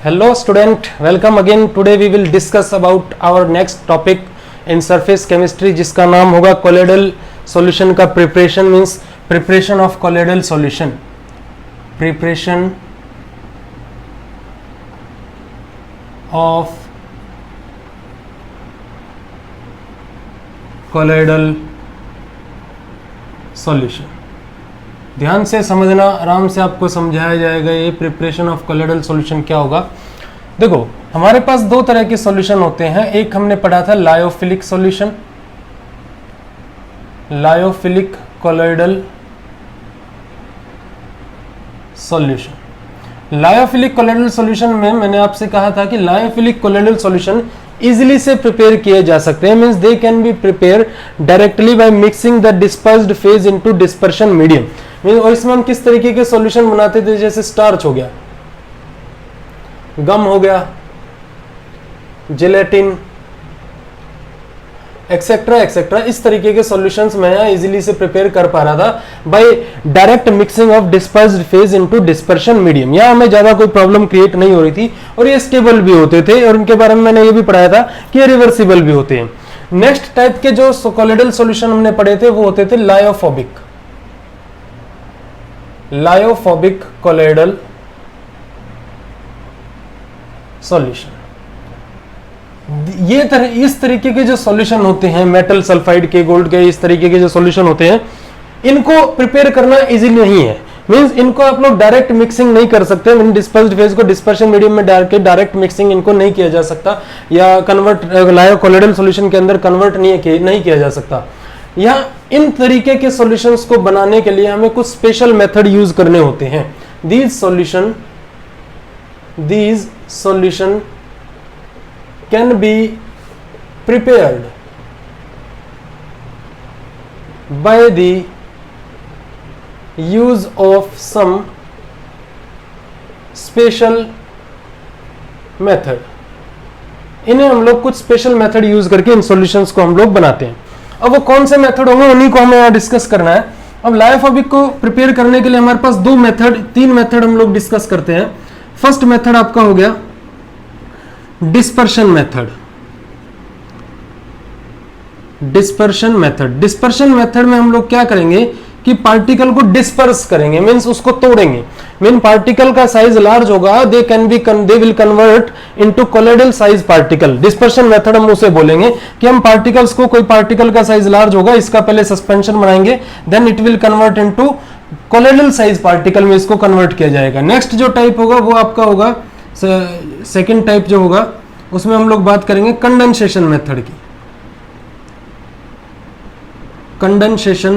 Hello student, welcome again. Today we will discuss about our next topic in surface chemistry जिसका नाम होगा colloidal solution का preparation means preparation of colloidal solution. Preparation of colloidal solution. ध्यान से समझना, आराम से आपको समझाया जाएगा ये प्रिपरेशन ऑफ कोलोइडल सॉल्यूशन क्या होगा। देखो हमारे पास दो तरह के सॉल्यूशन होते हैं। एक हमने पढ़ा था lyophilic solution, lyophilic colloidal solution. Lyophilic colloidal solution में मैंने आपसे कहा था कि लायोफिलिक कोलोइडल सॉल्यूशन इजीली से प्रिपेयर किए जा सकते हैं, means they can be prepare directly by mixing the dispersed phase into dispersion medium. और इसमें हम किस तरीके के सॉल्यूशन बनाते थे, जैसे स्टार्च हो गया, गम हो गया, जेलेटिन एक्सेट्रा एक्सेट्रा, इस तरीके के सॉल्यूशंस मैं यहाँ इजीली से प्रिपेयर कर पा रहा था by direct mixing of dispersed phase into dispersion medium. यहाँ हमें ज्यादा कोई प्रॉब्लम क्रिएट नहीं हो रही थी और ये स्टेबल भी होते थे, और उनके बारे में मैंने ये भी पढ़ाया था कि ये रिवर्सिबल भी होते हैं। नेक्स्ट टाइप के जो कोलोइडल सॉल्यूशन हमने पढ़े थे वो होते थे लायोफोबिक, लायोफोबिक कोलोइडल सॉल्यूशन। ये इस तरीके के जो सॉल्यूशन होते हैं, मेटल सल्फाइड के, गोल्ड के, इस तरीके के जो सॉल्यूशन होते हैं, इनको प्रिपेयर करना इजी नहीं है। मींस इनको आप लोग डायरेक्ट मिक्सिंग नहीं कर सकते। डिस्पर्स्ड फेज को डिस्पर्शन मीडियम में डाल के डायरेक्ट मिक्सिंग इनको नहीं किया जा सकता, या कन्वर्ट लायो कोलोइडल सॉल्यूशन के अंदर कन्वर्ट नहीं किया जा सकता। या इन तरीके के सॉल्यूशंस को बनाने के लिए हमें कुछ स्पेशल मेथड यूज करने होते हैं। These solution can be prepared by the use of some special method। इन्हें हम लोग कुछ स्पेशल मेथड यूज करके इन सॉल्यूशंस को हम लोग बनाते हैं। अब वो कौन से मेथड होंगे उन्हीं को हमें यहाँ डिस्कस करना है। अब लायोफोबिक को प्रिपेयर करने के लिए हमारे पास तीन मेथड हम लोग डिस्कस करते हैं। फर्स्ट मेथड आपका हो गया डिस्पर्शन मेथड। डिस्पर्शन मेथड में हम लोग क्या करेंगे कि पार्टिकल को डिस्पर्स करेंगे, मींस उसको तोड़ेंगे। मीन पार्टिकल का साइज लार्ज होगा, दे will convert into colloidal size particle. Dispersion method हम उसे बोलेंगे कि हम पार्टिकल्स को, कोई पार्टिकल का साइज लार्ज होगा, इसका पहले सस्पेंशन बनाएंगे, then it will convert into colloidal size particle में इसको कन्वर्ट किया जाएगा। नेक्स्ट जो टाइप होगा वो आपका होगा सेकेंड टाइप जो होगा, उसमें हम लोग बात करेंगे कंडेंसेशन मेथड की। कंडेंसेशन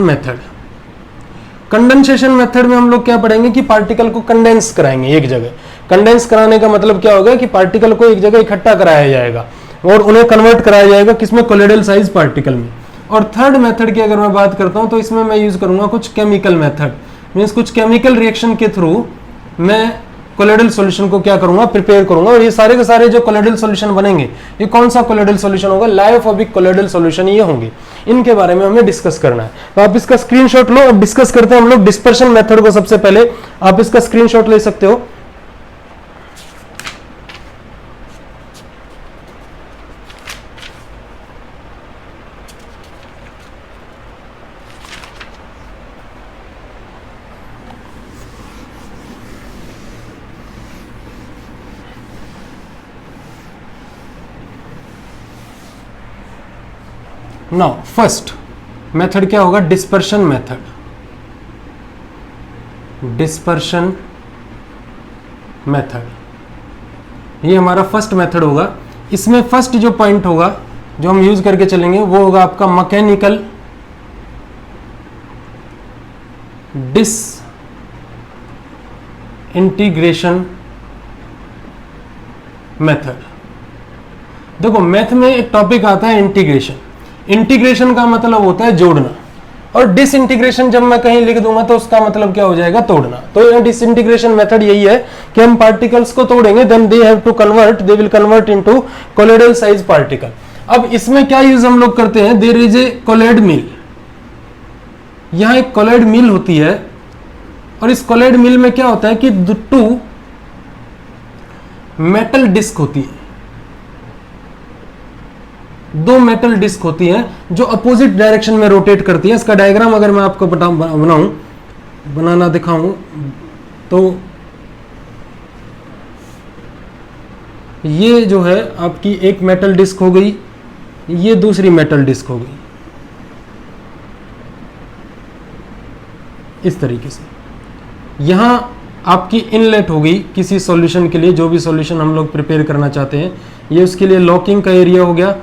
मेथड में हम लोग क्या पढ़ेंगे कि पार्टिकल को कंडेंस कराएंगे एक जगह। कंडेंस कराने का मतलब क्या होगा कि पार्टिकल को एक जगह इकट्ठा कराया जाएगा और उन्हें कन्वर्ट कराया जाएगा किसमें, कोलोइडल साइज पार्टिकल में। और थर्ड मेथड की अगर मैं बात करता हूं तो इसमें मैं यूज करूंगा कुछ केमिकल मेथड, मींस कुछ केमिकल रिएक्शन के थ्रू मैं कोलोइडल सॉल्यूशन को क्या करूंगा, प्रिपेयर करूंगा। और ये सारे के सारे जो कोलोइडल सॉल्यूशन बनेंगे, ये कौन सा कोलोइडल सॉल्यूशन होगा, लायोफोबिक कोलोइडल सॉल्यूशन ये होंगे। इनके बारे में हमें डिस्कस करना है, तो आप इसका स्क्रीनशॉट लो। अब डिस्कस करते हैं हम लोग डिस्पर्शन मेथड को। सबसे पहले आप इसका स्क्रीनशॉट ले सकते हो। नाउ फर्स्ट मेथड क्या होगा, डिस्पर्शन मेथड। डिस्पर्शन मेथड ये हमारा फर्स्ट मेथड होगा। इसमें फर्स्ट जो पॉइंट होगा जो हम यूज करके चलेंगे वो होगा आपका मैकेनिकल डिसइंटीग्रेशन मेथड। देखो मैथ में एक टॉपिक आता है इंटीग्रेशन। इंटीग्रेशन का मतलब होता है जोड़ना, और डिसइंटीग्रेशन जब मैं कहीं लिख दूंगा तो उसका मतलब क्या हो जाएगा, तोड़ना। तो डिसइंटीग्रेशन मेथड यही है कि हम पार्टिकल्स को तोड़ेंगे, then they will convert into colloidal size particle. अब इसमें क्या यूज हम लोग करते हैं, there is a colloid mill. यहां एक कोलोइड मिल होती है, और इस कोलोइड मिल में क्या होता है कि टू मेटल डिस्क होती है, दो मेटल डिस्क होती हैं जो अपोजिट डायरेक्शन में रोटेट करती है। इसका डायग्राम अगर मैं आपको बनाना दिखाऊं तो ये जो है आपकी एक मेटल डिस्क हो गई, ये दूसरी मेटल डिस्क हो गई, इस तरीके से। यहां आपकी इनलेट हो गई किसी सॉल्यूशन के लिए, जो भी सॉल्यूशन हम लोग प्रिपेयर करना चाहते हैं, ये उसके लिए लॉकिंग का एरिया हो गया,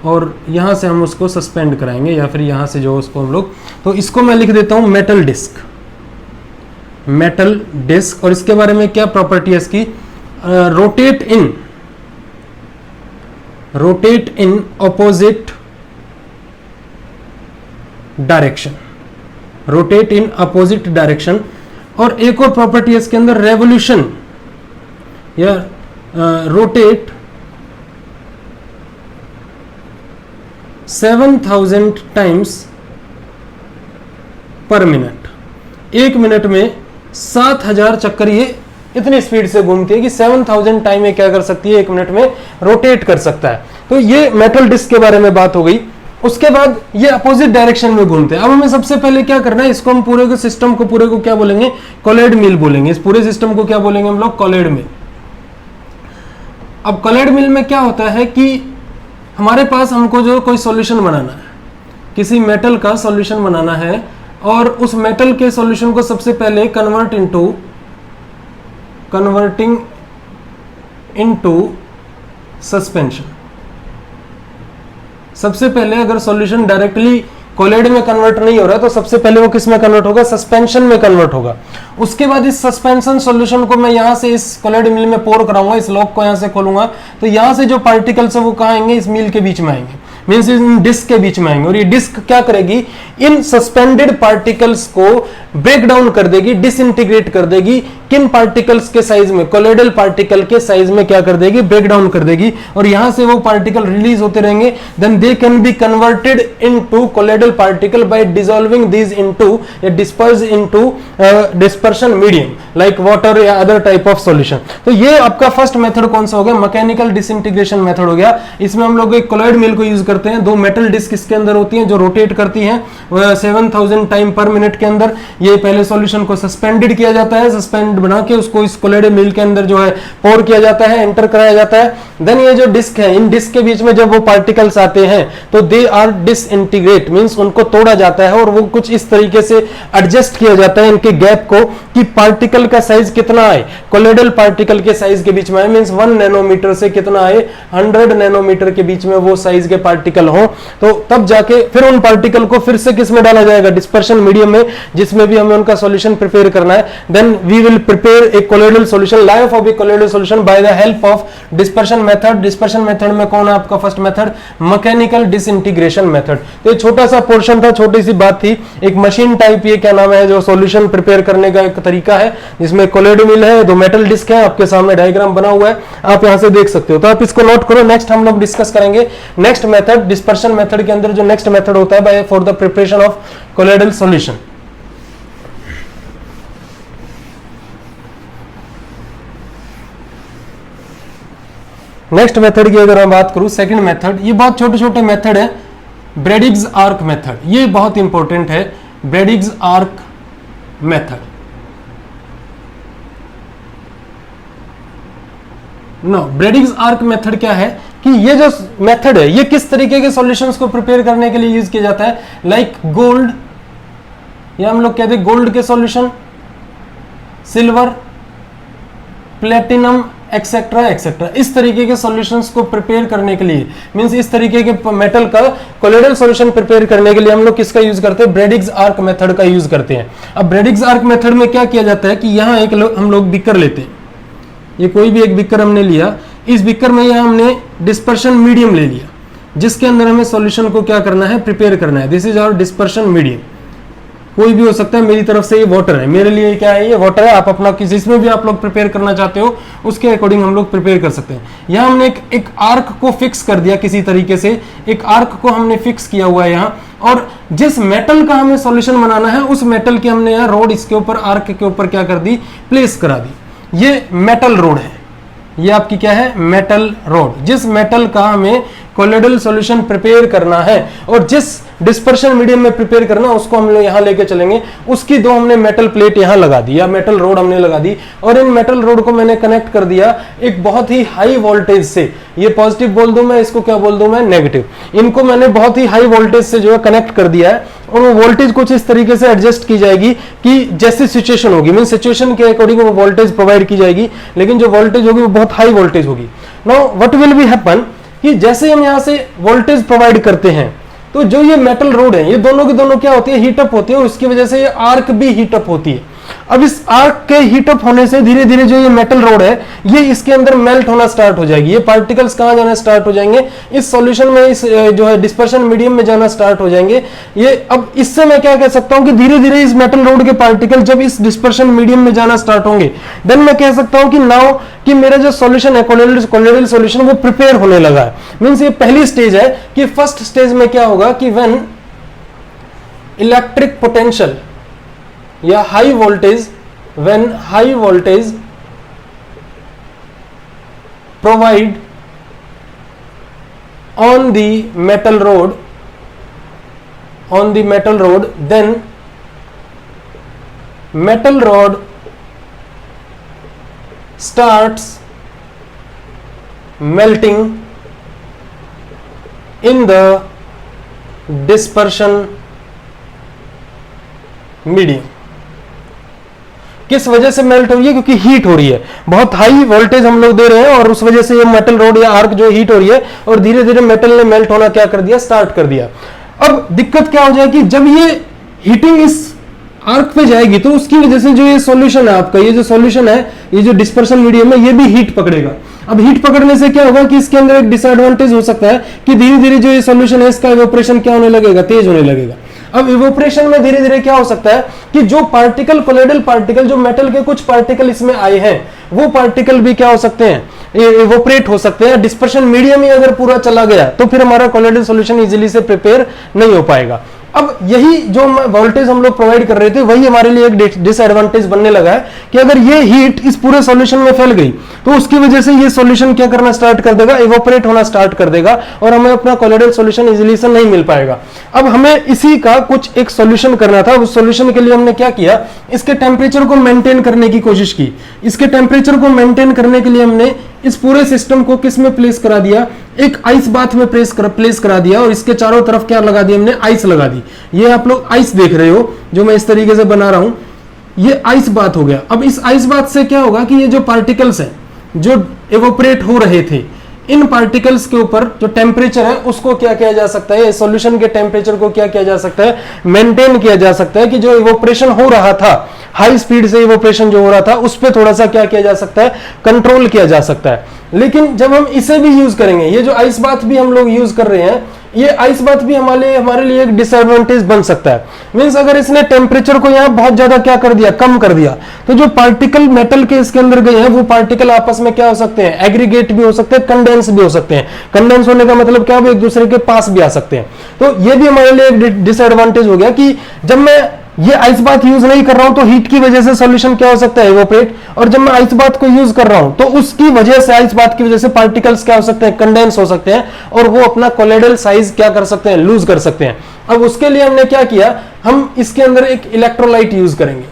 और यहां से हम उसको सस्पेंड कराएंगे या फिर यहां से जो उसको हम लोग, तो इसको मैं लिख देता हूं मेटल डिस्क, मेटल डिस्क। और इसके बारे में क्या प्रॉपर्टी है इसकी, rotate in opposite direction, rotate in opposite direction. और एक और प्रॉपर्टी है इसके अंदर, रेवोल्यूशन या रोटेट 7000 टाइम्स पर मिनट। एक मिनट में 7000 चक्कर ये इतनी स्पीड से घूमती है कि 7000 टाइम ये क्या कर सकती है, एक मिनट में रोटेट कर सकता है। तो ये मेटल डिस्क के बारे में बात हो गई। उसके बाद ये अपोजिट डायरेक्शन में घूमते हैं। अब हमें सबसे पहले क्या करना है, इसको हम पूरे को सिस्टम को पूरे को क्या बोलेंगे, कोलेड मिल बोलेंगे। इस पूरे सिस्टम को क्या बोलेंगे हम लोग, कोलेड मिल। अब कोलेड मिल में क्या होता है कि हमारे पास हमको जो कोई सॉल्यूशन बनाना है, किसी मेटल का सॉल्यूशन बनाना है, और उस मेटल के सॉल्यूशन को सबसे पहले कन्वर्टिंग इनटू सस्पेंशन। सबसे पहले अगर सॉल्यूशन डायरेक्टली कोलेड में कन्वर्ट नहीं हो रहा तो सबसे पहले वो किस में कन्वर्ट होगा, सस्पेंशन में कन्वर्ट होगा। उसके बाद इस सस्पेंशन सॉल्यूशन को मैं यहां से इस कोलेड मिल में पोर कराऊंगा, इस लॉक को यहां से खोलूंगा, तो यहां से जो पार्टिकल्स है वो कहां आएंगे, इस मिल के बीच में आएंगे, मींस इन डिस्क के बीच में आएंगे। और ये डिस्क क्या करेगी, इन सस्पेंडेड पार्टिकल्स को ब्रेक डाउन कर देगी, डिसइंटीग्रेट कर देगी। किन पार्टिकल्स के साइज में, कोलोइडल पार्टिकल के साइज में क्या कर देगी, ब्रेक डाउन कर देगी, और यहां से वो पार्टिकल रिलीज होते रहेंगे। Then they can be converted into colloidal particle by dissolving these into या disperse into dispersion medium like water या अदर टाइप ऑफ सॉल्यूशन। तो ये आपका फर्स्ट मेथड कौन सा हो गया, मैकेनिकल डिसइंटीग्रेशन मेथड हो गया। इसमें हम लोग एक कोलोइड मिल को यूज करते हैं। दो मेटल डिस्क इसके अंदर होती हैं जो रोटेट करती हैं 7000 टाइम पर मिनट के अंदर। ये पहले सॉल्यूशन को सस्पेंडेड किया जाता है, सस्पेंड बना के उसको इस कोलोइड मिल के अंदर जो है पोर किया जाता है, एंटर कराया जाता है। देन ये जो डिस्क है, इन डिस्क के बीच में जब वो पार्टिकल्स आते हैं तो दे आर डिसइंटीग्रेट, मींस उनको तोड़ा जाता है और वो कुछ इस तरीके से एडजस्ट किया जाता है इनके गैप को कि पार्टिकल का साइज कितना आए, कोलोइडल पार्टिकल के साइज के बीच में आए, मींस 1 नैनोमीटर से कितना आए, 100 नैनोमीटर के बीच में वो साइज के पार्टिकल हो। तो तब जाके फिर उन पार्टिकल को फिर से किस में डाला जाएगा, डिस्पर्शन मीडियम में, जिसमें भी हमें उनका सॉल्यूशन प्रिपेयर करना है। Then we will prepare a colloidal solution, life of a colloidal solution by the help of dispersion method. Dispersion method में कौन है आपका first method, mechanical disintegration method. तो ये छोटा सा पोर्शन था, छोटी सी बात थी, एक मशीन टाइप ये क्या नाम है जो सॉल्यूशन प्रिपेयर करने का एक तरीका है, जिसमें कोलोइड मिल है, दो मेटल डिस्क है, आपके सामने डायग्राम बना हुआ है, आप यहां से देख सकते हो। तो आप इसको नोट करो। नेक्स्ट हम लोग डिस्कस करेंगे नेक्स्ट मेथड, डिस्पर्शन मेथड के अंदर जो नेक्स्ट मेथड होता है by for the preparation of colloidal solution. Next method की अगर मैं बात करूं, सेकंड मेथड, ये बहुत छोटे छोटे मेथड है, ब्रेडिग्स आर्क मेथड। ये बहुत इंपॉर्टेंट है, Bredig's arc method. No, Bredig's arc method क्या है कि ये जो मेथड है ये किस तरीके के सॉल्यूशंस को प्रिपेयर करने के लिए यूज किया जाता है, लाइक गोल्ड, या हम लोग कहते हैं गोल्ड के solution, silver, platinum, etcetera etcetera. इस तरीके के सॉल्यूशंस को प्रिपेयर करने के लिए, मींस इस तरीके के मेटल का कोलोइडल सॉल्यूशन प्रिपेयर करने के लिए हम लोग किसका यूज करते हैं, ब्रेडिग्स आर्क मेथड का यूज करते हैं। अब ब्रेडिग्स आर्क मेथड में क्या किया जाता है कि यहाँ एक हम लोग बीकर लेते हैं, ये कोई भी एक बीकर हमने लिया, इस बीकर में यहाँ हमने डिस्पर्शन मीडियम ले लिया, जिसके अंदर हमें सॉल्यूशन को क्या करना है, प्रिपेयर करना है। This is our dispersion medium. कोई भी हो सकता है, मेरी तरफ से ये वाटर है, मेरे लिए क्या है, ये वाटर है। आप अपना किसी इसमें भी आप लोग प्रिपेयर करना चाहते हो उसके अकॉर्डिंग हम लोग प्रिपेयर कर सकते हैं। यहाँ हमने एक आर्क को फिक्स कर दिया किसी तरीके से, एक आर्क को हमने फिक्स किया हुआ है यहाँ, और जिस मेटल का हमें सॉल्यूशन बनाना है उस मेटल की हमने यहाँ रोड इसके ऊपर आर्क के ऊपर क्या कर दी, प्लेस करा दी। ये मेटल रोड है, ये आपकी क्या है, मेटल रोड। जिस मेटल का हमें कोलोइडल सॉल्यूशन प्रिपेयर करना है और जिस डिस्पर्शन मीडियम में प्रिपेयर करना है उसको हम लोग यहाँ लेके चलेंगे, उसकी दो हमने मेटल प्लेट यहाँ लगा दी या मेटल रोड हमने लगा दी, और इन मेटल रोड को मैंने कनेक्ट कर दिया एक बहुत ही हाई वोल्टेज से। ये पॉजिटिव बोल दूं मैं, इसको क्या बोल दूं मैं, नेगेटिव। इनको मैंने बहुत ही हाई वोल्टेज से जो है कनेक्ट कर दिया है, और वो वोल्टेज कुछ इस तरीके से एडजस्ट की जाएगी कि जैसी सिचुएशन होगी, मीन सिचुएशन के अकॉर्डिंग वो वोल्टेज प्रोवाइड की जाएगी, लेकिन जो वोल्टेज होगी वो बहुत हाई वोल्टेज होगी। Now what will be happen कि जैसे हम यहां से वोल्टेज प्रोवाइड करते हैं तो जो ये मेटल रोड है ये दोनों की दोनों क्या होती है, हीटअप होती है, और उसकी वजह से ये आर्क भी हीटअप होती है। अब इस आर्क के हीटअप होने से धीरे धीरे जो ये मेटल रोड है ये इसके अंदर मेल्ट होना स्टार्ट हो जाएगी। ये पार्टिकल्स कहां जाना स्टार्ट हो जाएंगे, इस सॉल्यूशन में, इस जो है डिस्पर्शन मीडियम में जाना स्टार्ट हो जाएंगे। ये अब इससे मैं क्या कह सकता हूं कि धीरे धीरे इस मेटल रोड के पार्टिकल जब इस डिस्पर्शन मीडियम में जाना स्टार्ट होंगे, देन मैं कह सकता हूं कि नाउ कि मेरा जो सॉल्यूशन है कोलोइडल सॉल्यूशन वो प्रिपेयर होने लगा है। मींस ये पहली स्टेज है कि फर्स्ट स्टेज में क्या होगा कि व्हेन इलेक्ट्रिक पोटेंशियल या high voltage, when high voltage provide on the metal road, then metal rod starts melting in the dispersion medium। किस वजह से मेल्ट हो रही है, क्योंकि हीट हो रही है, बहुत हाई वोल्टेज हम लोग दे रहे हैं और उस वजह से ये मेटल रोड या आर्क जो हीट हो रही है और धीरे धीरे मेटल ने मेल्ट होना क्या कर दिया, स्टार्ट कर दिया। अब दिक्कत क्या हो जाएगी, जब ये हीटिंग इस आर्क पे जाएगी तो उसकी वजह से जो ये सॉल्यूशन है आपका, ये जो सॉल्यूशन है, ये जो डिस्पर्शन मीडियम है, ये भी हीट पकड़ेगा। अब हीट पकड़ने से क्या होगा कि इसके अंदर एक डिसएडवांटेज हो सकता है कि धीरे धीरे जो ये सॉल्यूशन है इसका इवेपोरेशन क्या होने लगेगा, तेज होने लगेगा। अब इवेपोरेशन में धीरे धीरे क्या हो सकता है कि जो पार्टिकल, कोलोइडल पार्टिकल, जो मेटल के कुछ पार्टिकल इसमें आए हैं, वो पार्टिकल भी क्या हो सकते हैं, इवेपोरेट हो सकते हैं। डिस्पर्शन मीडियम ही अगर पूरा चला गया तो फिर हमारा कोलोइडल सॉल्यूशन इजीली से प्रिपेयर नहीं हो पाएगा। अब यही जो वोल्टेज हम लोग प्रोवाइड कर रहे थे वही हमारे लिए एक डिसएडवांटेज बनने लगा है कि अगर ये हीट इस पूरे सॉल्यूशन में फैल गई तो उसकी वजह से ये सॉल्यूशन क्या करना स्टार्ट कर देगा, इवेपोरेट होना स्टार्ट कर देगा और हमें अपना कोलोइडल सॉल्यूशन इजीली से नहीं मिल पाएगा। अब हमें इसी का कुछ एक सॉल्यूशन करना था। उस सॉल्यूशन के लिए हमने क्या किया, इसके टेम्परेचर को मेंटेन करने की कोशिश की। इसके टेम्परेचर को मेंटेन करने के लिए हमने इस पूरे सिस्टम को किस में प्लेस करा दिया, एक आइस बाथ में प्लेस करा दिया और इसके चारों तरफ क्या लगा दिया हमने, आइस लगा दी। ये आप लोग आइस देख रहे हो जो मैं इस तरीके से बना रहा हूं, ये आइस बाथ हो गया। अब इस आइस बाथ से क्या होगा कि ये जो पार्टिकल्स हैं जो इवेपोरेट हो रहे थे, इन पार्टिकल्स के ऊपर जो टेम्परेचर है उसको क्या किया जा सकता है, सॉल्यूशन के टेम्परेचर को क्या किया जा सकता है, मेंटेन किया जा सकता है कि जो इवेपोरेशन हो रहा था, हाई स्पीड से इवेपोरेशन जो हो रहा था उस पर थोड़ा सा क्या किया जा सकता है, कंट्रोल किया जा सकता है। लेकिन जब हम इसे भी यूज करेंगे, ये जो आइस बाथ भी हम लोग यूज कर रहे हैं, ये आइस बाथ भी हमारे लिए एक डिसएडवांटेज बन सकता है। मींस अगर इसने टेम्परेचर को यहाँ बहुत ज्यादा क्या कर दिया, कम कर दिया, तो जो पार्टिकल मेटल के इसके अंदर गए हैं वो पार्टिकल आपस में क्या हो सकते हैं, एग्रीगेट भी हो सकते हैं, कंडेंस भी हो सकते हैं। कंडेंस होने का मतलब क्या, वो एक दूसरे के पास भी आ सकते हैं। तो ये भी हमारे लिए एक डिसएडवांटेज हो गया कि जब मैं ये आइस बाथ यूज नहीं कर रहा हूं तो हीट की वजह से सॉल्यूशन क्या हो सकता है, इवेपोरेट, और जब मैं आइस बाथ को यूज कर रहा हूं तो उसकी वजह से, आइस बाथ की वजह से पार्टिकल्स क्या हो सकते हैं, कंडेंस हो सकते हैं और वो अपना कोलोइडल साइज क्या कर सकते हैं, लूज कर सकते हैं। अब उसके लिए हमने क्या किया, हम इसके अंदर एक इलेक्ट्रोलाइट यूज करेंगे।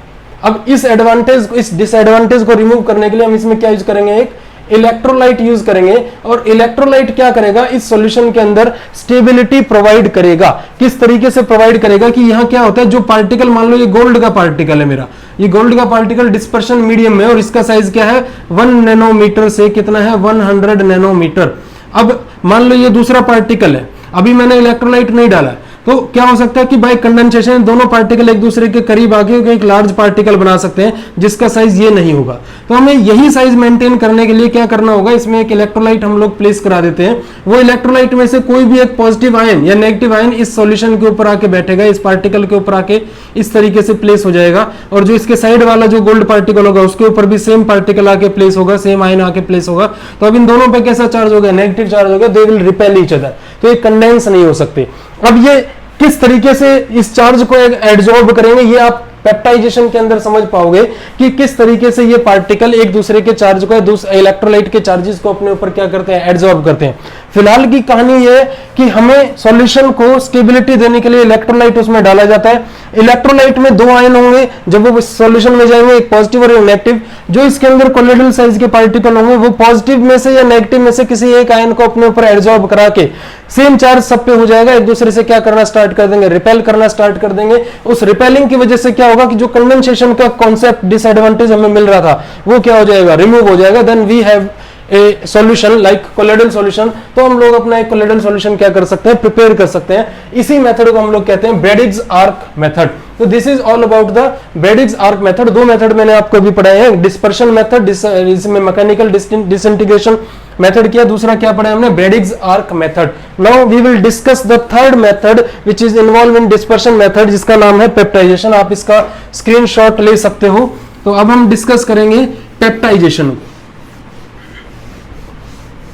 अब इस डिसएडवांटेज को रिमूव करने के लिए हम इसमें क्या यूज करेंगे, एक इलेक्ट्रोलाइट यूज करेंगे। और इलेक्ट्रोलाइट क्या करेगा, इस सॉल्यूशन के अंदर स्टेबिलिटी प्रोवाइड करेगा। किस तरीके से प्रोवाइड करेगा कि यहां क्या होता है, जो पार्टिकल, मान लो ये गोल्ड का पार्टिकल है मेरा, ये गोल्ड का पार्टिकल डिस्पर्शन मीडियम में और इसका साइज क्या है, 1 नैनोमीटर से कितना है, 100 नैनोमीटर। अब मान लो ये दूसरा पार्टिकल है, अभी मैंने इलेक्ट्रोलाइट नहीं डाला, तो क्या हो सकता है कि बाय कंडेंसेशन दोनों पार्टिकल एक दूसरे के करीब आके एक लार्ज पार्टिकल बना सकते हैं जिसका साइज ये नहीं होगा। तो हमें यही साइज मेंटेन करने के लिए क्या करना होगा, इसमें एक इलेक्ट्रोलाइट हम लोग प्लेस करा देते हैं। वो इलेक्ट्रोलाइट में से कोई भी एक पॉजिटिव आयन या नेगेटिव आयन इस सॉल्यूशन के ऊपर आके बैठेगा, इस पार्टिकल के ऊपर आके इस तरीके से प्लेस हो जाएगा। और जो इसके साइड वाला जो गोल्ड पार्टिकल होगा उसके ऊपर भी सेम पार्टिकल आके प्लेस होगा, सेम आयन आके प्लेस होगा। तो अब इन दोनों पे कैसा चार्ज होगा, नेगेटिव चार्ज होगा, दे विल रिपेल ईच अदर, तो ये कंडेंस नहीं हो सकते। अब ये किस तरीके से इस चार्ज को एब्जॉर्ब करेंगे, ये आप पेप्टाइजेशन के अंदर समझ पाओगे कि किस तरीके से ये पार्टिकल एक दूसरे के चार्ज को, दूसरे इलेक्ट्रोलाइट के चार्जेस को अपने ऊपर क्या करते हैं, एब्जॉर्ब करते हैं। फिलहाल की कहानी ये है कि हमें सॉल्यूशन को स्टेबिलिटी देने के लिए इलेक्ट्रोलाइट उसमें डाला जाता है। इलेक्ट्रोलाइट में दो आयन होंगे, जब वो सॉल्यूशन में जाएंगे, एक पॉजिटिव और एक नेगेटिव। जो इसके अंदर कोलोइडल साइज के पार्टिकल होंगे वो पॉजिटिव में से या नेगेटिव में से किसी एक आयन को अपने ऊपर एब्जॉर्ब करा के सेम चार्ज सब पे हो जाएगा, एक दूसरे से क्या करना स्टार्ट कर देंगे, रिपेल करना स्टार्ट कर देंगे। उस रिपेलिंग की वजह से क्या होगा कि जो कंडेंसेशन का कॉन्सेप्ट डिसएडवांटेज हमें मिल रहा था वो क्या हो जाएगा, रिमूव हो जाएगा। Then we have a solution like colloidal solution. तो हम लोग अपना एक कोलोइडल सॉल्यूशन क्या कर सकते हैं, प्रिपेयर कर सकते हैं। इसी मेथड को हम लोग कहते हैं ब्रेडिग्स आर्क मेथड। तो this is all about the Bredig's arc method. दो मेथड मैंने आपको अभी पढ़ाए हैं, डिस्पर्शन मेथड, इसमें मैकेनिकल डिसइंटीग्रेशन मेथड किया, दूसरा क्या पढ़ा हमने, Bredig's arc method. Now we will discuss the third method which is involve in dispersion method, जिसका नाम है पेप्टाइजेशन। आप इसका स्क्रीनशॉट ले सकते हो। तो अब हम डिस्कस करेंगे पेप्टाइजेशन को।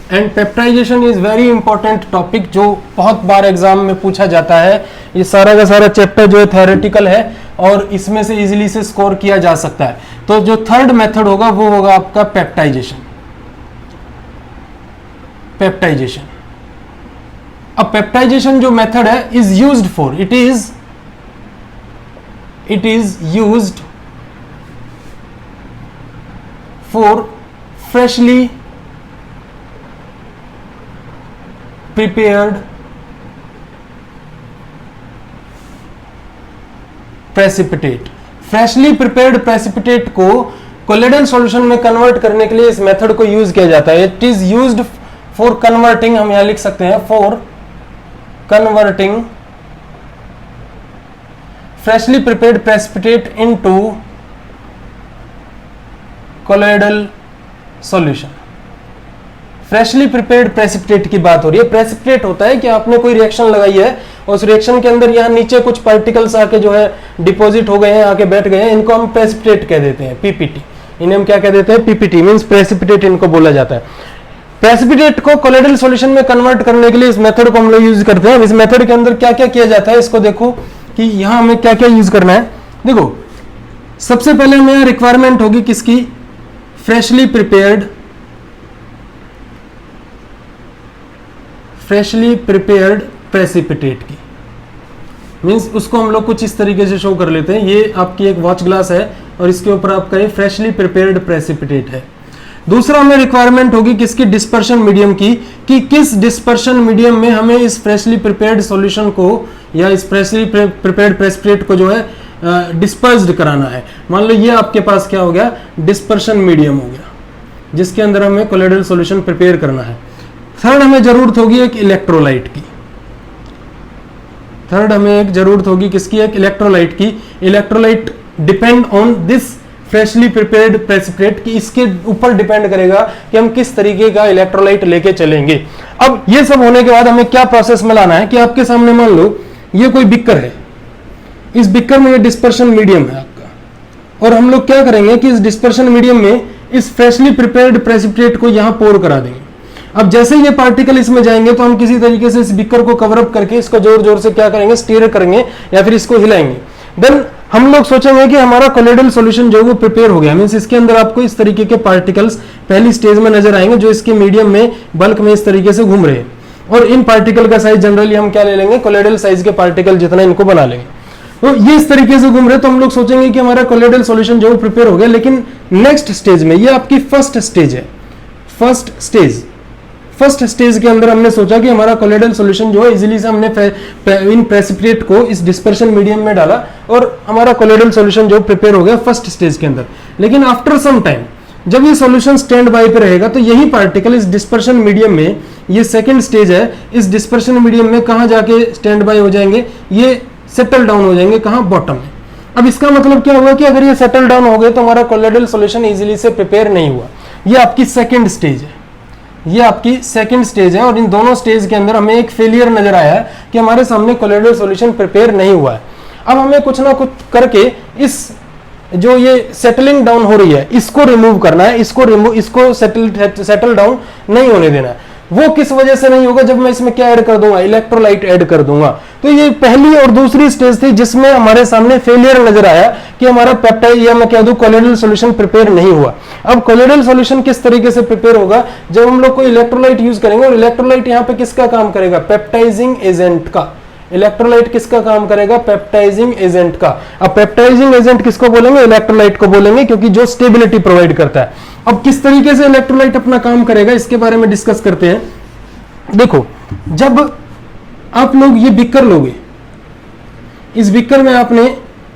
And peptization is very important topic जो बहुत बार एग्जाम में पूछा जाता है। ये सारा का सारा चैप्टर जो है थ्योरेटिकल है और इसमें से इजीली से स्कोर किया जा सकता है। तो जो थर्ड मेथड होगा वो होगा आपका पेप्टाइजेशन। पेप्टाइजेशन, अब पेप्टाइजेशन जो मेथड है is used for, it is used for freshly prepared precipitate. Freshly prepared precipitate को कोलोइडल सॉल्यूशन में कन्वर्ट करने के लिए इस मेथड को यूज किया जाता है। It is used for converting, हम यहां लिख सकते हैं for converting freshly prepared precipitate into colloidal solution. Freshly prepared precipitate की बात हो रही है। प्रेसिपिटेट होता है कि आपने कोई रिएक्शन लगाई है और उस रिएक्शन के अंदर यहाँ नीचे कुछ पार्टिकल्स आके जो है डिपॉजिट हो गए हैं, आके बैठ गए हैं, इनको हम प्रेसिपिटेट कह देते हैं, पीपीटी। इन्हें हम क्या कह देते हैं, पीपीटी मींस प्रेसिपिटेट इनको बोला जाता है। प्रेसिपिटेट को कोलोइडल सॉल्यूशन में कन्वर्ट करने के लिए इस मेथड को हम लोग यूज करते हैं। इस मेथड के अंदर क्या क्या किया जाता है इसको देखो कि यहाँ हमें क्या क्या यूज करना है। देखो सबसे पहले हमें रिक्वायरमेंट होगी किसकी, फ्रेशली प्रिपेयर्ड प्रेसिपिटेट की। मींस उसको हम लोग कुछ इस तरीके से शो कर लेते हैं। ये आपकी एक वॉच ग्लास है और इसके ऊपर आपका ये फ्रेशली प्रिपेयर्ड प्रेसिपिटेट है। दूसरा हमें रिक्वायरमेंट होगी किसकी, डिस्पर्शन मीडियम की, कि किस डिस्पर्शन मीडियम में हमें इस फ्रेशली प्रिपेयर्ड सॉल्यूशन को या इस फ्रेशली प्रिपेयर्ड प्रेसिपिटेट को जो है डिस्पर्स्ड कराना है। मान लो ये आपके पास क्या हो गया, डिस्पर्शन मीडियम हो गया जिसके अंदर हमें कोलोइडल सॉल्यूशन प्रिपेयर करना है। थर्ड हमें जरूरत होगी एक इलेक्ट्रोलाइट की। थर्ड हमें एक जरूरत होगी किसकी, एक इलेक्ट्रोलाइट की। Electrolyte depend on this freshly prepared precipitate, कि इसके ऊपर डिपेंड करेगा कि हम किस तरीके का इलेक्ट्रोलाइट लेके चलेंगे। अब ये सब होने के बाद हमें क्या प्रोसेस में लाना है कि आपके सामने मान लो ये कोई बिकर है, इस बिकर में ये डिस्पर्शन मीडियम है आपका, और हम लोग क्या करेंगे कि इस डिस्पर्शन मीडियम में इस फ्रेशली प्रिपेयर्ड प्रेसिपिटेट को यहां पोर करा देंगे। अब जैसे ये पार्टिकल इसमें जाएंगे तो हम किसी तरीके से इस बिकर को कवर अप करके इसको जोर जोर से क्या करेंगे, स्टीयर करेंगे या फिर इसको हिलाएंगे। देन हम लोग सोचेंगे कि हमारा कोलोइडल सॉल्यूशन जो वो प्रिपेयर हो गया। मींस इसके अंदर आपको इस तरीके के पार्टिकल्स पहली स्टेज में नजर आएंगे जो इसके मीडियम में बल्क में इस तरीके से घूम रहे हैं, और इन पार्टिकल का साइज जनरली हम क्या ले लेंगे, कोलोइडल साइज के पार्टिकल जितना इनको बना लेंगे। तो ये इस तरीके से घूम रहे, तो हम लोग सोचेंगे कि हमारा कोलोइडल सॉल्यूशन जो प्रिपेयर हो गया। लेकिन नेक्स्ट स्टेज में, ये आपकी फर्स्ट स्टेज है, फर्स्ट स्टेज के अंदर हमने सोचा कि हमारा कोलोइडल सॉल्यूशन जो है इजीली से हमने इन प्रेसिपिटेट को इस डिस्पर्शन मीडियम में डाला और हमारा कोलोइडल सॉल्यूशन जो प्रिपेयर हो गया फर्स्ट स्टेज के अंदर। लेकिन आफ्टर सम टाइम जब ये सॉल्यूशन स्टैंड बाय पे रहेगा तो यही पार्टिकल इस डिस्पर्शन मीडियम में, ये सेकंड स्टेज है, इस डिस्पर्शन मीडियम में कहां जाके स्टैंड बाय हो जाएंगे, ये सेटल डाउन हो जाएंगे कहां, बॉटम में। अब इसका मतलब क्या हुआ कि अगर ये सेटल डाउन हो गए तो हमारा कोलोइडल सॉल्यूशन इजीली से प्रिपेयर नहीं हुआ। ये आपकी सेकंड स्टेज है, ये आपकी सेकंड स्टेज है, और इन दोनों स्टेज के अंदर हमें एक फेलियर नजर आया है कि हमारे सामने कोलोइडल सॉल्यूशन प्रिपेयर नहीं हुआ है। अब हमें कुछ ना कुछ करके इस जो ये सेटलिंग डाउन हो रही है इसको रिमूव करना है, इसको सेटल डाउन नहीं होने देना है। वो किस वजह से नहीं होगा, जब मैं इसमें क्या ऐड कर दूंगा, इलेक्ट्रोलाइट ऐड कर दूंगा। तो ये पहली और दूसरी स्टेज थी जिसमें हमारे सामने फेलियर नजर आया कि हमारा पेप्टाइड या मैं कह दूं कोलोइडल सॉल्यूशन प्रिपेयर नहीं हुआ। अब कोलोइडल सॉल्यूशन किस तरीके से प्रिपेयर होगा, जब हम लोग कोई इलेक्ट्रोलाइट यूज करेंगे, और इलेक्ट्रोलाइट यहाँ पे किसका काम करेगा, पेप्टाइजिंग एजेंट का। इलेक्ट्रोलाइट किसका काम करेगा, पेप्टाइजिंग एजेंट का। अब पेप्टाइजिंग एजेंट किसको बोलेंगे, इलेक्ट्रोलाइट को बोलेंगे, क्योंकि जो स्टेबिलिटी प्रोवाइड करता है। अब किस तरीके से इलेक्ट्रोलाइट अपना काम करेगा इसके बारे में डिस्कस करते हैं। देखो, जब आप लोग ये बीकर लोगे, इस बीकर में आपने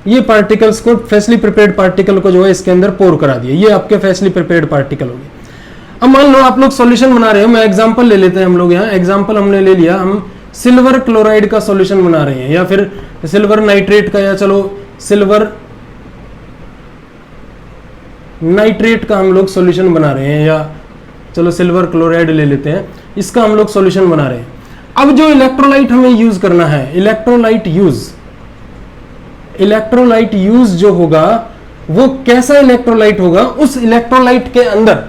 ये पार्टिकल्स को, फ्रेशली प्रिपेयर्ड पार्टिकल को जो है इसके अंदर पोर करा दिया, ये आपके फ्रेशली प्रिपेयर्ड पार्टिकल हो गए। अब मान लो आप लोग सॉल्यूशन बना रहे हो, मैं एग्जांपल ले लेते हैं हम लोग, यहाँ एग्जांपल हमने ले लिया, हम सिल्वर क्लोराइड का सॉल्यूशन बना रहे हैं, या फिर सिल्वर नाइट्रेट का, या चलो सिल्वर नाइट्रेट का हम लोग सॉल्यूशन बना रहे हैं, या चलो सिल्वर क्लोराइड ले लेते हैं, इसका हम लोग सॉल्यूशन बना रहे हैं। अब जो इलेक्ट्रोलाइट हमें यूज करना है, इलेक्ट्रोलाइट यूज जो होगा वो कैसा इलेक्ट्रोलाइट होगा, उस इलेक्ट्रोलाइट के अंदर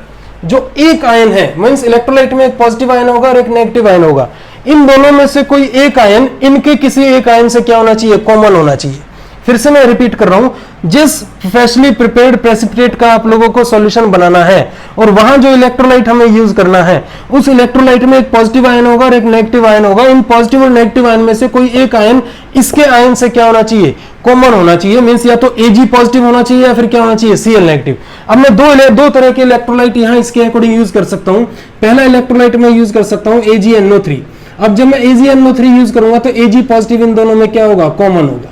जो एक आयन है, मींस इलेक्ट्रोलाइट में एक पॉजिटिव आयन होगा और एक नेगेटिव आयन होगा, इन दोनों में से कोई एक आयन इनके किसी एक आयन से क्या होना चाहिए, कॉमन होना चाहिए। फिर से मैं रिपीट कर रहा हूं, जिस फ्रेशली प्रिपेयर्ड प्रेसिपिटेट का आप लोगों को सॉल्यूशन बनाना है और वहां जो इलेक्ट्रोलाइट हमें यूज करना है, उस इलेक्ट्रोलाइट में एक पॉजिटिव आयन होगा और एक नेगेटिव आयन होगा। इन पॉजिटिव और नेगेटिव आयन में से कोई एक आयन इसके आयन से क्या होना चाहिए, कॉमन होना चाहिए, मींस या तो Ag पॉजिटिव होना चाहिए या फिर क्या होना चाहिए, Cl नेगेटिव। अब मैं दो तरह के इलेक्ट्रोलाइट यहां इसके अकॉर्डिंग यूज कर सकता हूं। पहला इलेक्ट्रोलाइट मैं यूज कर सकता हूं AgNO3। अब जब मैं AgNO3 यूज करूंगा तो Ag पॉजिटिव इन दोनों में क्या होगा, कॉमन होगा।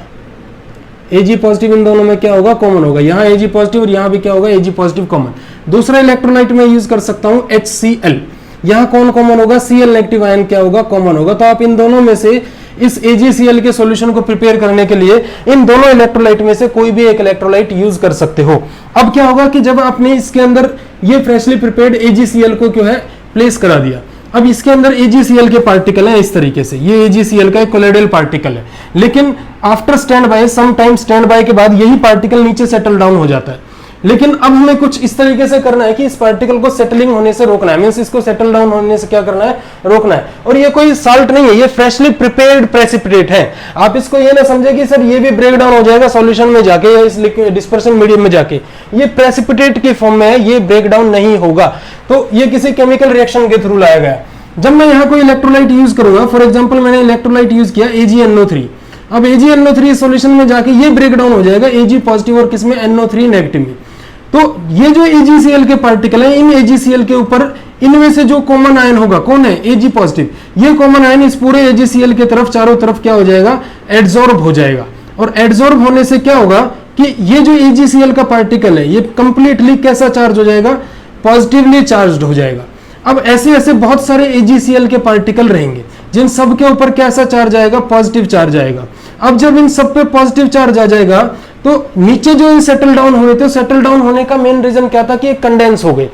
Ag पॉजिटिव इन दोनों में क्या होगा, कॉमन होगा। यहां Ag पॉजिटिव और यहां भी क्या होगा, Ag पॉजिटिव कॉमन। दूसरा इलेक्ट्रोलाइट में यूज कर सकता हूं HCl। यहां कौन कॉमन होगा, Cl नेगेटिव आयन क्या होगा, कॉमन होगा। तो आप इन दोनों में से इस AgCl के सॉल्यूशन को प्रिपेयर करने के लिए इन दोनों इलेक्ट्रोलाइट में से कोई भी एक इलेक्ट्रोलाइट यूज कर सकते हो। अब क्या होगा कि जब आपने इसके अंदर ये फ्रेशली प्रिपेयर्ड AgCl को जो है प्लेस करा दिया, अब इसके अंदर AgCl के पार्टिकल हैं इस तरीके से, ये AgCl का एक कोलोइडल पार्टिकल है, लेकिन after stand by, some time stand by के बाद यही पार्टिकल नीचे सेटल डाउन हो जाता है। लेकिन अब हमें कुछ इस तरीके से करना है कि इस पार्टिकल को सेटलिंग होने से रोकना है, मींस इसको सेटल डाउन होने से क्या करना है, रोकना है। और ये कोई साल्ट नहीं है, ये फ्रेशली प्रिपेयर्ड प्रेसिपिटेट है। आप इसको ये ना समझे कि सर ये भी ब्रेक डाउन हो जाएगा सॉल्यूशन में जाके या इस डिस्पर्शन मीडियम में जाके, ये प्रेसिपिटेट के फॉर्म में है, ये ब्रेक डाउन नहीं होगा। तो ये किसी केमिकल रिएक्शन के थ्रू लाया गया। जब मैं यहाँ कोई इलेक्ट्रोलाइट यूज करूंगा, फॉर एग्जांपल मैंने इलेक्ट्रोलाइट यूज किया AgNO3, अब AgNO3 सॉल्यूशन में जाके ये ब्रेक डाउन हो जाएगा Ag पॉजिटिव और किसमें, NO3 नेगेटिव में। तो ये जो AgCl के पार्टिकल है, इन AgCl के ऊपर इनमें से जो कॉमन आयन होगा, कौन है, Ag पॉजिटिव, ये कॉमन आयन इस पूरे AgCl के तरफ चारों तरफ क्या हो जाएगा, एड्सॉर्ब हो जाएगा। और एड्सॉर्ब होने से क्या होगा कि ये जो AgCl का पार्टिकल है ये कंप्लीटली कैसा चार्ज हो जाएगा, पॉजिटिवली चार्ज्ड हो जाएगा। अब ऐसे ऐसे बहुत सारे AgCl के पार्टिकल रहेंगे जिन सब के ऊपर कैसा चार्ज आएगा, पॉजिटिव चार्ज आएगा। अब जब इन सब पे पॉजिटिव चार्ज आ जाएगा तो नीचे जो इन सेटल डाउन हुए थे, सेटल डाउन होने का मेन रीजन क्या था कि ये कंडेंस हो गए।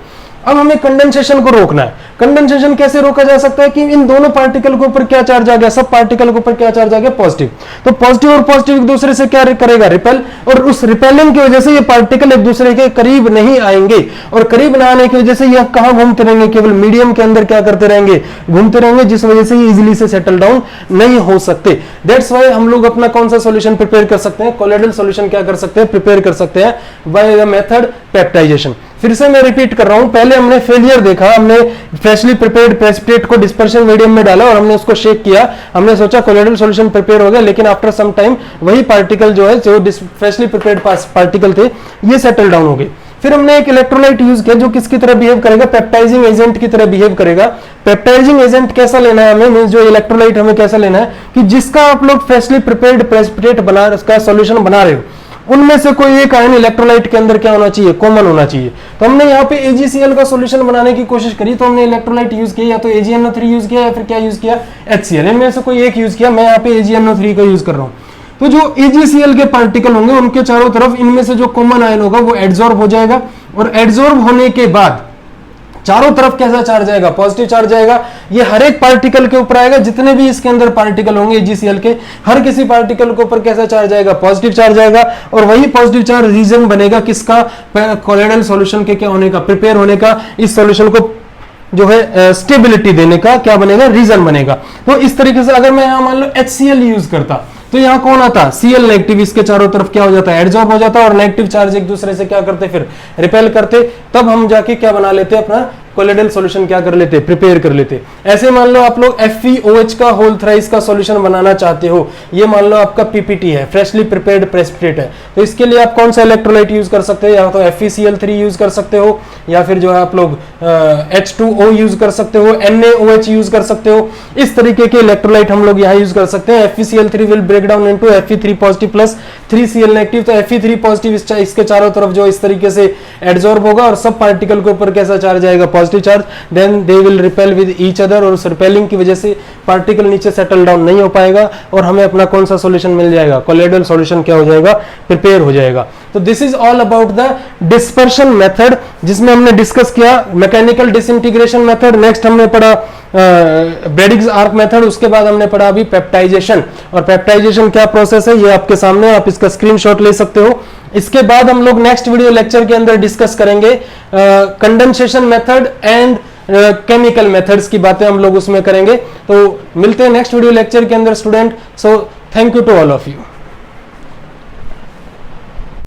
अब हमें कंडेंसेशन को रोकना है। कंडेंसेशन कैसे रोका जा सकता है कि इन दोनों पार्टिकल के ऊपर क्या चार्ज आ गया, सब पार्टिकल के ऊपर क्या चार्ज आ गया, पॉजिटिव। तो पॉजिटिव और पॉजिटिव एक दूसरे से क्या करेगा, रिपेल, और उस रिपेलिंग की वजह से ये पार्टिकल एक दूसरे के करीब नहीं आएंगे, और करीब ना आने की वजह से ये कहां घूमते रहेंगे, केवल मीडियम के अंदर क्या करते रहेंगे, घूमते रहेंगे, जिस वजह से ये इजिली से सेटल डाउन नहीं हो सकते। दैट्स वाई हम लोग अपना कौन सा सोल्यूशन प्रिपेयर कर सकते हैं, कोलोइडल सोल्यूशन क्या कर सकते हैं, प्रिपेयर कर सकते हैं बाय द मेथड पेप्टाइजेशन। फिर से मैं रिपीट कर रहा हूं, पहले हमने फेलियर देखा, हमने फ्रेशली प्रिपेयर्ड प्रेसिपिटेट को डिस्पर्शन मीडियम में डाला और हमने उसको शेक किया, हमने सोचा कोलोइडल सॉल्यूशन प्रिपेयर हो गया, लेकिन आफ्टर सम टाइम वही पार्टिकल जो है, जो फ्रेशली प्रिपेयर्ड पार्टिकल थे, ये सेटल डाउन हो गए। फिर हमने एक इलेक्ट्रोलाइट यूज किया जो किसकी तरह बिहेव करेगा, पेप्टाइजिंग एजेंट की तरह बिहेव करेगा। पेप्टाइजिंग एजेंट कैसा लेना है हमें, मींस जो इलेक्ट्रोलाइट हमें कैसा लेना है कि जिसका आप लोग फ्रेशली प्रिपेयर्ड प्रेसिपिटेट बना, उसका सॉल्यूशन बना रहे हो, उनमें से कोई एक आयन इलेक्ट्रोलाइट के अंदर क्या होना चाहिए, कॉमन होना चाहिए। तो हमने यहाँ पे AgCl का सॉल्यूशन बनाने की कोशिश करी, तो हमने इलेक्ट्रोलाइट यूज किया, या तो AgNO3 यूज किया या फिर क्या यूज किया, HCl। इनमें से कोई एक यूज किया, मैं यहाँ पे AgNO3 का यूज कर रहा हूँ। तो जो AgCl के पार्टिकल होंगे उनके चारों तरफ इनमें से जो कॉमन आयन होगा वो एड्सॉर्ब हो जाएगा, और एड्सॉर्ब होने के बाद चारों तरफ कैसा चार्ज आएगा, पॉजिटिव चार्ज आएगा। ये हर एक पार्टिकल के ऊपर आएगा, जितने भी इसके अंदर पार्टिकल होंगे AgCl के, हर किसी पार्टिकल के ऊपर कैसा चार्ज आएगा, पॉजिटिव चार्ज आएगा। और वही पॉजिटिव चार्ज रीजन बनेगा किसका, कोलोइडल सॉल्यूशन के क्या होने का, प्रिपेयर होने का, इस सॉल्यूशन को जो है स्टेबिलिटी देने का क्या बनेगा, रीजन बनेगा। तो इस तरीके से अगर मैं यहाँ मान लो HCl यूज करता तो यहाँ कौन आता, Cl नेगेटिव, इसके चारों तरफ क्या हो जाता है, एडजॉर्ब हो जाता है, और नेगेटिव चार्ज एक दूसरे से क्या करते, फिर रिपेल करते, तब हम जाके क्या बना लेते, अपना कोलोइडल सॉल्यूशन क्या कर लेते, प्रिपेयर कर लेते। ऐसे मान लो आप लोग FeOH का होल थ्राइस का सॉल्यूशन बनाना चाहते हो, ये मान लो आपका PPT है, फ्रेशली प्रिपेयर्ड प्रेसिपिटेट है, तो इसके लिए आप कौन सा इलेक्ट्रोलाइट यूज कर सकते हो, या तो FeCl3 यूज कर सकते हो, या फिर जो है आप लोग H2O यूज कर सकते हो, NaOH यूज कर सकते हो। इस तरीके के इलेक्ट्रोलाइट हम लोग यहाँ यूज कर सकते हैं। FeCl3 will break down into Fe3 positive plus 3Cl negative, तो Fe3 पॉजिटिव इसके चारों तरफ जो इस तरीके से एडजॉर्ब होगा, और सब पार्टिकल के ऊपर कैसा चार्ज आएगा, positive charge, then they will repel with each other, और उस रिपेलिंग की वजह से पार्टिकल नीचे सेटल डाउन नहीं हो पाएगा, और हमें अपना कौन सा सॉल्यूशन मिल जाएगा, कोलोइडल सॉल्यूशन क्या हो जाएगा, प्रिपेयर हो जाएगा। तो this is all about the dispersion method, जिसमें हमने डिस्कस किया मैकेनिकल डिसइंटीग्रेशन मेथड, नेक्स्ट हमने पढ़ा ब्रेडिग्स आर्क मेथड, उसके बाद हमने पढ़ा अभी पेप्टाइजेशन। और पेप्टाइजेशन क्या प्रोसेस है ये आपके सामने, आप इसका स्क्रीनशॉट ले सकते हो। इसके बाद हम लोग नेक्स्ट वीडियो लेक्चर के अंदर डिस्कस करेंगे condensation method and chemical methods की बातें हम लोग उसमें करेंगे। तो मिलते हैं नेक्स्ट वीडियो लेक्चर के अंदर student. So thank you to all of you.